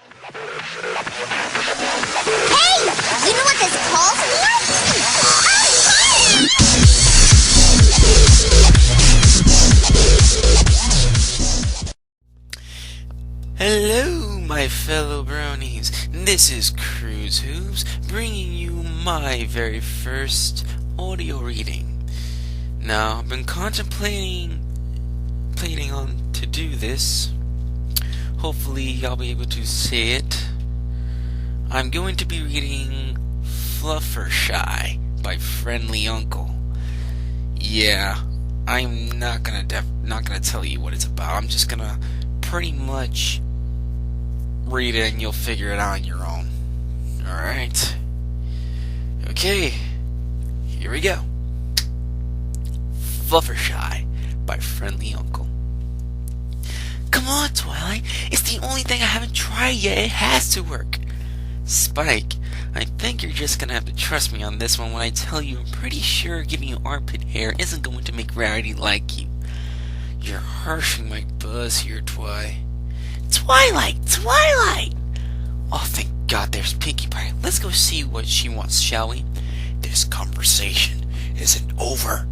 Hey! You know what this calls for? Hello, my fellow bronies. This is Cruz Hooves, bringing you my very first audio reading. Now, I've been contemplating on to do this. Hopefully, I'll be able to say it. I'm going to be reading FlufferShy by Friendly Uncle. Yeah, I'm not gonna tell you what it's about. I'm just gonna pretty much read it and you'll figure it out on your own. Alright. Okay. Here we go. FlufferShy by Friendly Uncle. Come on, Twilight. It's the only thing I haven't tried yet. It has to work. Spike, I think you're just gonna have to trust me on this one when I tell you I'm pretty sure giving you armpit hair isn't going to make Rarity like you. You're harshing my buzz here, Twilight! Oh, thank God there's Pinkie Pie. Let's go see what she wants, shall we? This conversation isn't over.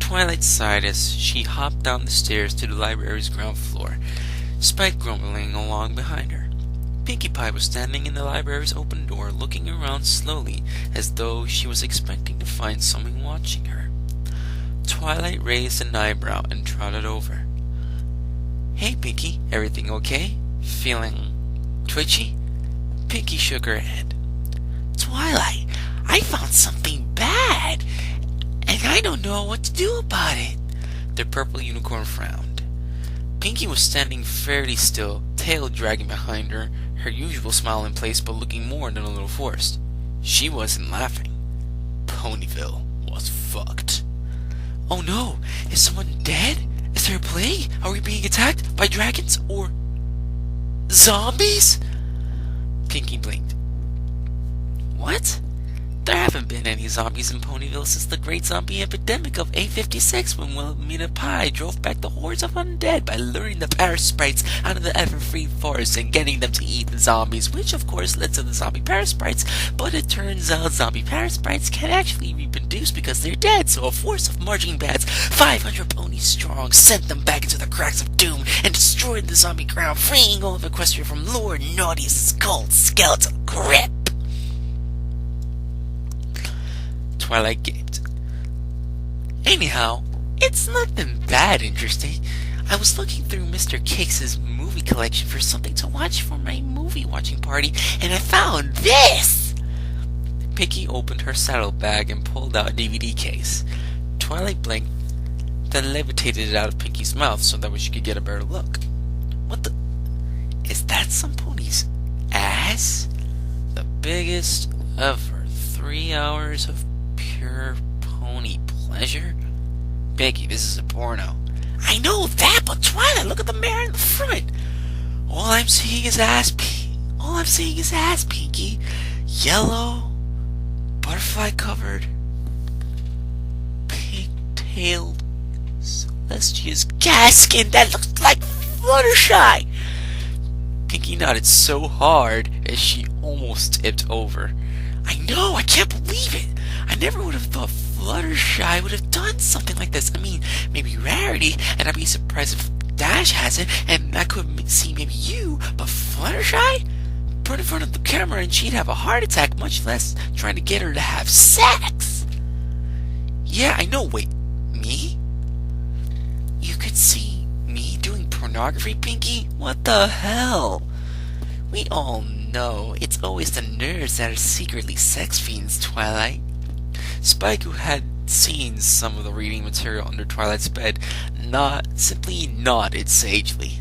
Twilight sighed as she hopped down the stairs to the library's ground floor, Spike grumbling along behind her. Pinkie Pie was standing in the library's open door, looking around slowly, as though she was expecting to find someone watching her. Twilight raised an eyebrow and trotted over. Hey, Pinkie, everything okay? Feeling twitchy? Pinkie shook her head. Twilight, I found something bad, and I don't know what to do about it. The purple unicorn frowned. Pinkie was standing fairly still, tail dragging behind her, her usual smile in place but looking more than a little forced. She wasn't laughing. Ponyville was fucked. Oh no, is someone dead? Is there a plague? Are we being attacked by dragons or zombies? Pinkie blinked. What? There haven't been any zombies in Ponyville since the great zombie epidemic of 856 when Wilhelmina Pie drove back the hordes of undead by luring the parasprites out of the ever-free forest and getting them to eat the zombies, which of course led to the zombie parasprites, but it turns out zombie parasprites can't actually reproduce because they're dead, so a force of marching bands, 500 ponies strong, sent them back into the cracks of doom and destroyed the zombie crown, freeing all of Equestria from Lord Naughty's cold skeletal grip. Twilight gaped. Anyhow, it's nothing that interesting. I was looking through Mr. Cakes' movie collection for something to watch for my movie watching party, and I found this! Pinkie opened her saddlebag and pulled out a DVD case. Twilight blinked, then levitated it out of Pinkie's mouth so that she could get a better look. What the? Is that some pony's ass? The biggest ever. 3 hours of pure pony pleasure? Pinkie, this is a porno. I know that, but Twilight, look at the mirror in the front. All I'm seeing is ass, Pinkie. Yellow, butterfly-covered, pink-tailed, celestia's gaskin that looks like Fluttershy. Pinkie nodded so hard as she almost tipped over. I know, I can't believe it. I never would have thought Fluttershy would have done something like this. I mean, maybe Rarity, and I'd be surprised if Dash hasn't, and I could see maybe you, but Fluttershy? Put in front of the camera and she'd have a heart attack, much less trying to get her to have sex. Yeah, I know, wait, me? You could see me doing pornography, Pinkie? What the hell? We all know it's always the nerds that are secretly sex fiends, Twilight. Spike, who had seen some of the reading material under Twilight's bed, simply nodded sagely.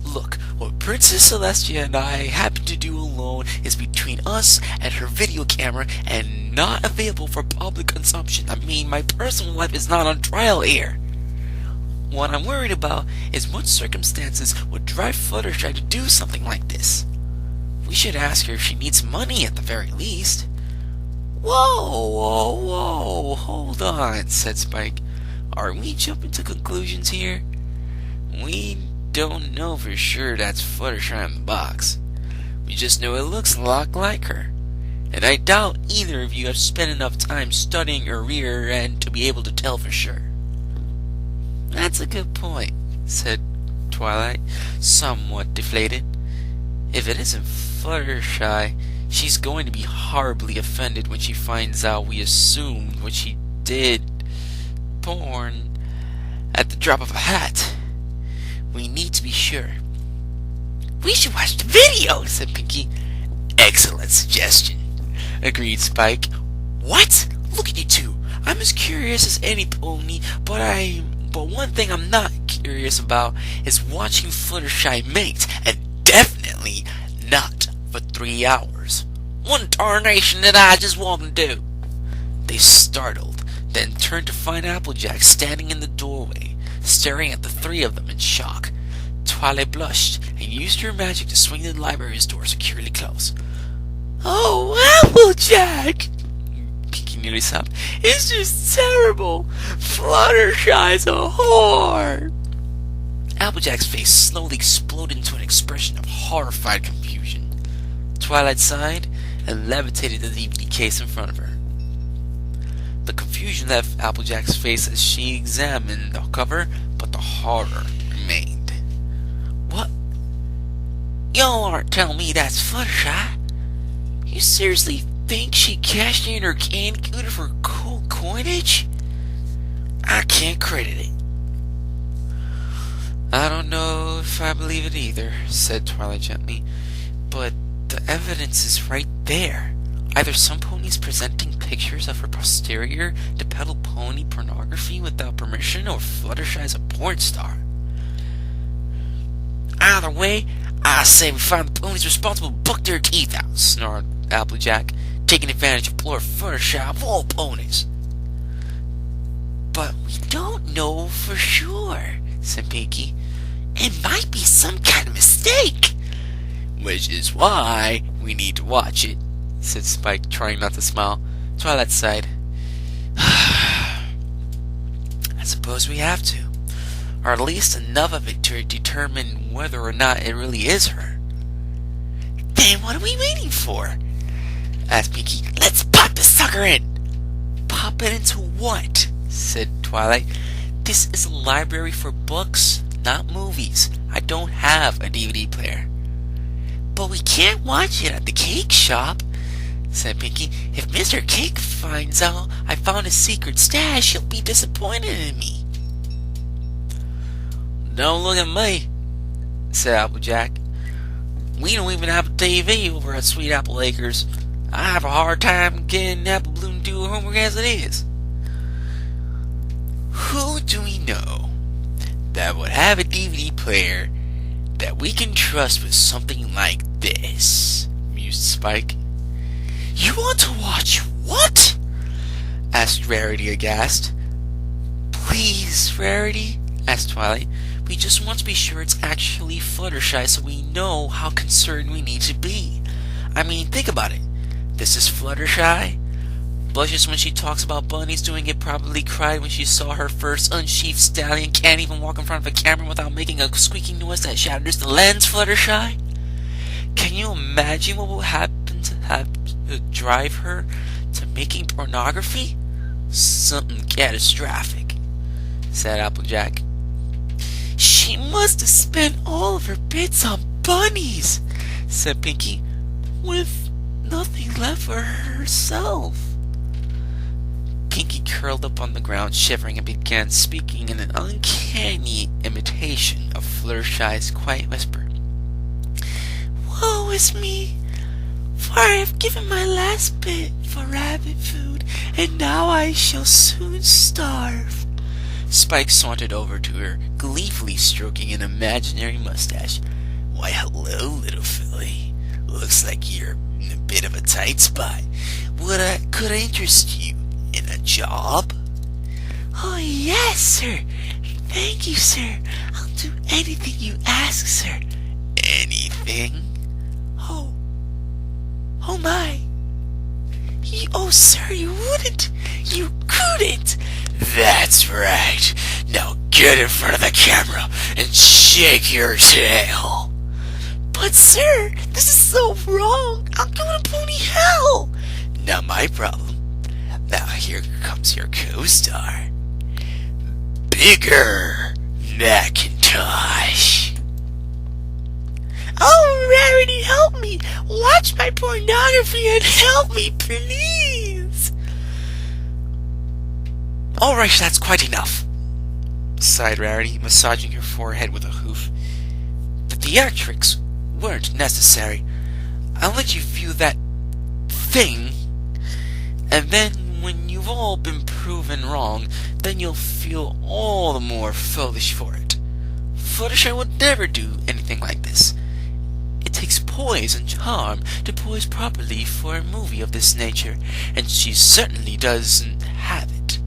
Look, what Princess Celestia and I happen to do alone is between us and her video camera and not available for public consumption. I mean, my personal life is not on trial here. What I'm worried about is what circumstances would drive Fluttershy to do something like this. We should ask her if she needs money at the very least. Whoa, hold on, said Spike. Are we jumping to conclusions here? We don't know for sure that's Fluttershy in the box. We just know it looks a lot like her. And I doubt either of you have spent enough time studying her rear end to be able to tell for sure. That's a good point, said Twilight, somewhat deflated. If it isn't Fluttershy, she's going to be horribly offended when she finds out we assumed what she did born at the drop of a hat. We need to be sure. We should watch the video, said Pinky. Excellent suggestion, agreed Spike. What? Look at you two. I'm as curious as any pony, but one thing I'm not curious about is watching Fluttershy mate, and definitely not for 3 hours. One tarnation that I just won't do. They startled, then turned to find Applejack standing in the doorway, staring at the three of them in shock. Twilight blushed and used her magic to swing the library's door securely closed. Oh, Applejack! Pinky nearly sobbed. It's just terrible. Fluttershy's a whore. Applejack's face slowly exploded into an expression of horrified confusion. Twilight sighed and levitated the DVD case in front of her. The confusion left Applejack's face as she examined the cover, but the horror remained. What? Y'all aren't telling me that's Fluttershy? You seriously think she cashed in her canned cooter for cold coinage? I can't credit it. I don't know if I believe it either, said Twilight gently, but the evidence is right there. Either some pony's presenting pictures of her posterior to peddle pony pornography without permission, or Fluttershy's a porn star. Either way, I say we find the ponies responsible, buck their teeth out, snarled Applejack, taking advantage of poor Fluttershy of all ponies. But we don't know for sure, said Pinky. It might be some kind of mistake. Which is why we need to watch it, said Spike, trying not to smile. Twilight sighed. I suppose we have to. Or at least enough of it to determine whether or not it really is her. Then what are we waiting for? Asked Pinky. Let's pop the sucker in. Pop it into what? Said Twilight. This is a library for books, not movies. I don't have a DVD player. But we can't watch it at the cake shop, said Pinky. If Mr. Cake finds out I found a secret stash, he'll be disappointed in me. Don't look at me, said Applejack. We don't even have a TV over at Sweet Apple Acres. I have a hard time getting Apple Bloom to do her homework as it is. Who do we know that would have a DVD player that we can trust with something like this? Mused Spike. You want to watch what? Asked Rarity aghast. Please, Rarity, asked Twilight. We just want to be sure it's actually Fluttershy so we know how concerned we need to be. I mean, think about it. This is Fluttershy. Blushes when she talks about bunnies doing it, probably cried when she saw her first unsheathed stallion, can't even walk in front of a camera without making a squeaking noise that shatters the lens, Fluttershy. Can you imagine what will happen to have to drive her to making pornography? Something catastrophic, said Applejack. She must have spent all of her bits on bunnies, said Pinky, with nothing left for herself. Pinky curled up on the ground, shivering, and began speaking in an uncanny imitation of Fluttershy's quiet whisper. Woe is me, for I have given my last bit for rabbit food, and now I shall soon starve. Spike sauntered over to her, gleefully stroking an imaginary mustache. Why, hello, little filly. Looks like you're in a bit of a tight spot. Could I interest you in a job? Oh, yes, sir. Thank you, sir. I'll do anything you ask, sir. Anything? Oh my. Oh, sir, you wouldn't. You couldn't. That's right. Now get in front of the camera and shake your tail. But sir, this is so wrong. I'm going to pony hell. Not my problem. Now here comes your co-star, Bigger Macintosh. Oh, Rarity, help me. Watch my pornography and help me, please. Alright, that's quite enough, sighed Rarity, massaging her forehead with a hoof. The theatrics weren't necessary. I'll let you view that thing, and then when you've all been proven wrong, then you'll feel all the more foolish for it. Fluttershy would never do anything like this. It takes poise and charm to pose properly for a movie of this nature, and she certainly doesn't have it.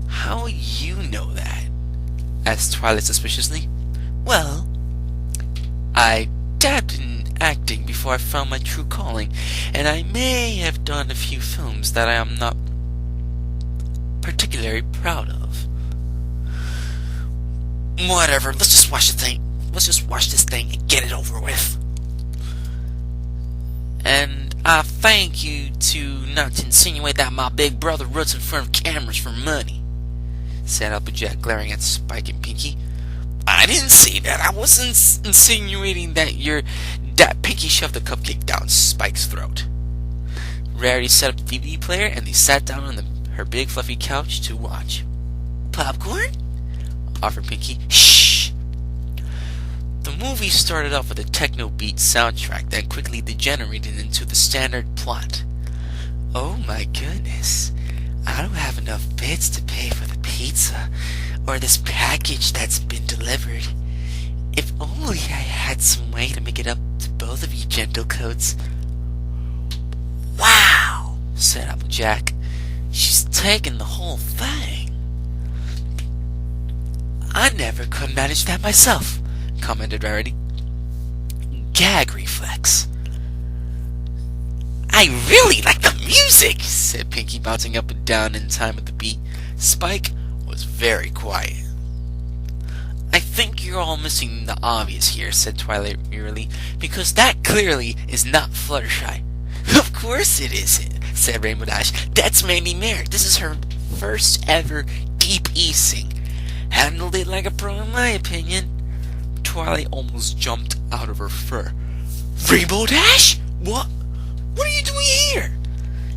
How will you know that? Asked Twilight suspiciously. Well, I dabbed in acting before I found my true calling, and I may have done a few films that I am not particularly proud of. Whatever, let's just watch the thing. Let's just watch this thing and get it over with. And I thank you to not insinuate that my big brother runs in front of cameras for money, said Applejack, glaring at Spike and Pinky. I didn't say that. I wasn't insinuating that Pinky shoved the cupcake down Spike's throat. Rarity set up the DVD player and they sat down on her big fluffy couch to watch. Popcorn? Offered Pinky. Shh! The movie started off with a techno beat soundtrack that quickly degenerated into the standard plot. Oh my goodness. I don't have enough bits to pay for the pizza or this package that's been delivered. If only I had some way to make it up to both of you gentlecoats. Wow, said Applejack. She's taken the whole thing. I never could manage that myself, commented Rarity. Gag reflex. I really like the music, said Pinky, bouncing up and down in time with the beat. Spike was very quiet. I think you're all missing the obvious here, said Twilight wearily, because that clearly is not Fluttershy. Of course it isn't, said Rainbow Dash. That's Mandy Merrick. This is her first ever deep E-sing. Handled it like a pro in my opinion. Twilight almost jumped out of her fur. Rainbow Dash? What? What are you doing here?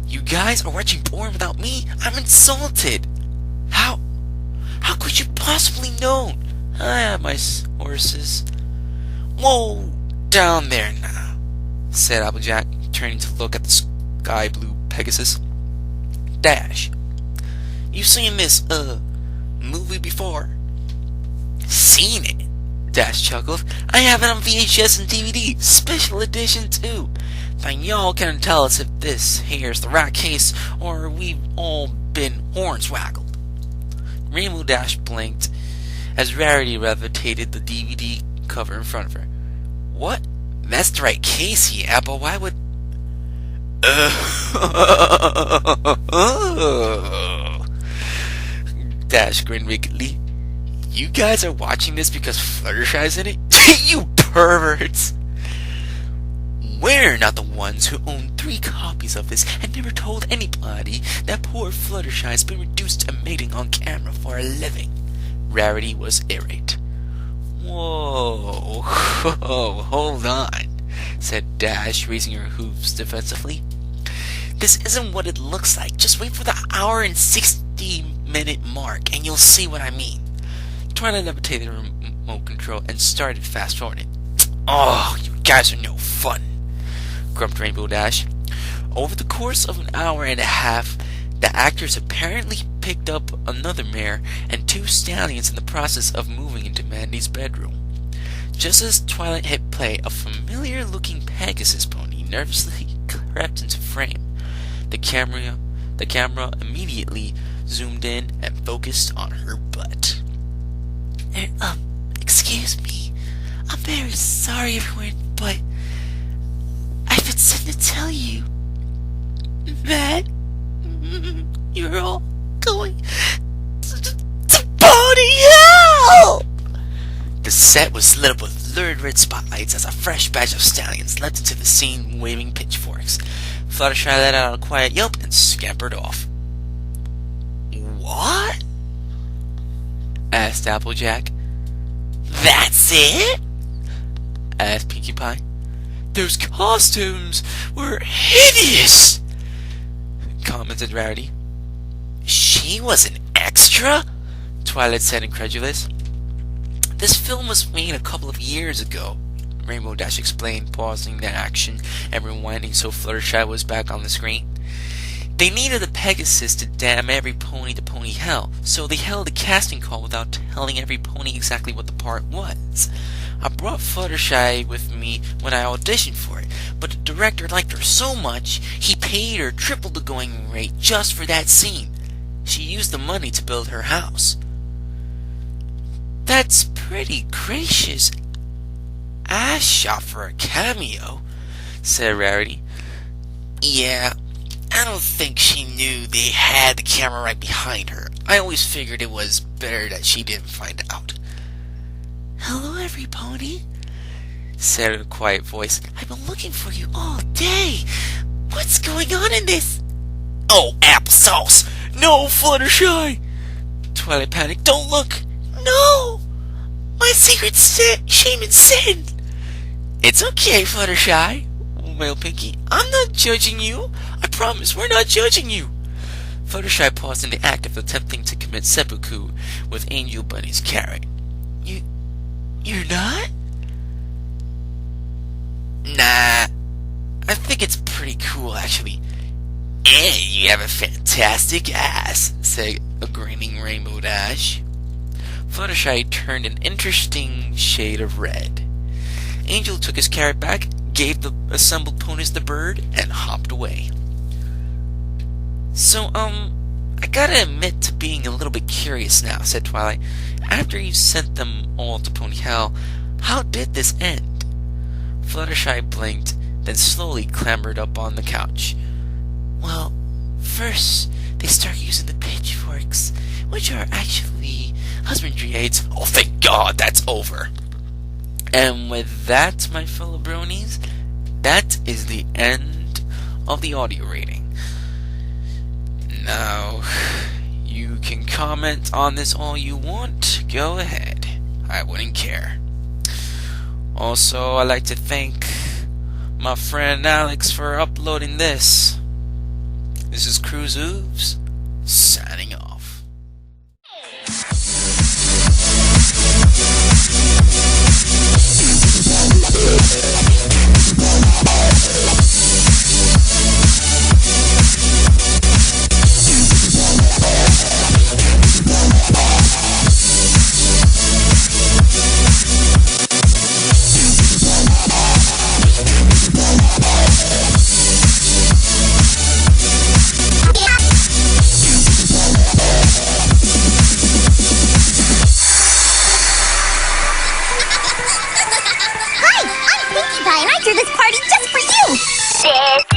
You guys are watching porn without me? I'm insulted. How could you possibly know? I have my horses. Whoa, down there now, said Applejack, turning to look at the sky blue Pegasus. Dash, you seen this, movie before? Seen it, Dash chuckled. I have it on VHS and DVD, special edition too. Now y'all can tell us if this here's the right case or we've all been hornswaggled. Rainbow Dash blinked as Rarity levitated the DVD cover in front of her. What? That's the right case, yeah, but why would... Dash grinned wickedly. You guys are watching this because Fluttershy's in it? You perverts! We're not the ones who own 3 copies of this and never told anybody that poor Fluttershy's been reduced to mating on camera for a living. Rarity was irate. Whoa, hold on, said Dash, raising her hooves defensively. This isn't what it looks like. Just wait for the hour and 60-minute mark and you'll see what I mean. Twilight levitated her remote control and started fast-forwarding. Oh, you guys are no fun, grumped Rainbow Dash. Over the course of an hour and a half, the actors apparently picked up another mare and 2 stallions in the process of moving into Mandy's bedroom. Just as Twilight hit play, a familiar-looking Pegasus pony nervously crept into frame. The camera immediately zoomed in and focused on her butt. Excuse me. I'm very sorry, everyone, but I've been sent to tell you that you're all going to pony hell! The set was lit up with lurid red spotlights as a fresh batch of stallions leapt into the scene waving pitchforks. Fluttershy let out a quiet yelp and scampered off. "What?" asked Applejack. That's it? asked Pinkie Pie. Those costumes were hideous, commented Rarity. She was an extra? Twilight said, incredulous. "This film was made a couple of years ago," Rainbow Dash explained, pausing the action and rewinding so Fluttershy was back on the screen. "They needed a Pegasus to damn every pony to pony hell, so they held a casting call without telling every pony exactly what the part was. I brought Fluttershy with me when I auditioned for it, but the director liked her so much, he paid her triple the going rate just for that scene. She used the money to build her house." That's pretty gracious. I shot for a cameo, said Rarity. "Yeah, I don't think she knew they had the camera right behind her. I always figured it was better that she didn't find out." Hello, every pony, said a quiet voice. "I've been looking for you all day. What's going on in this?" "Oh, applesauce! No, Fluttershy!" Twilight panicked. "Don't look!" "No! My secret shame and sin!" "It's okay, Fluttershy," wailed Pinkie. "I'm not judging you. I promise we're not judging you." Fluttershy paused in the act of attempting to commit seppuku with Angel Bunny's carrot. You're not?" "Nah, I think it's pretty cool, actually. And you have a fantastic ass," said a grinning Rainbow Dash. Fluttershy turned an interesting shade of red. Angel took his carrot back, gave the assembled ponies the bird, and hopped away. "So, I gotta admit to being a little bit curious now," said Twilight. "After you sent them all to Pony Hell, how did this end?" Fluttershy blinked, then slowly clambered up on the couch. "Well, first they start using the pitchforks, which are actually husbandry aids." "Oh, thank God that's over." And with that, my fellow bronies, that is the end of the audio rating. Now, you can comment on this all you want. Go ahead. I wouldn't care. Also, I'd like to thank my friend Alex for uploading this. This is Cruz Hooves, signing off. Hi, I'm Pinkie Pie, and I threw this party just for you.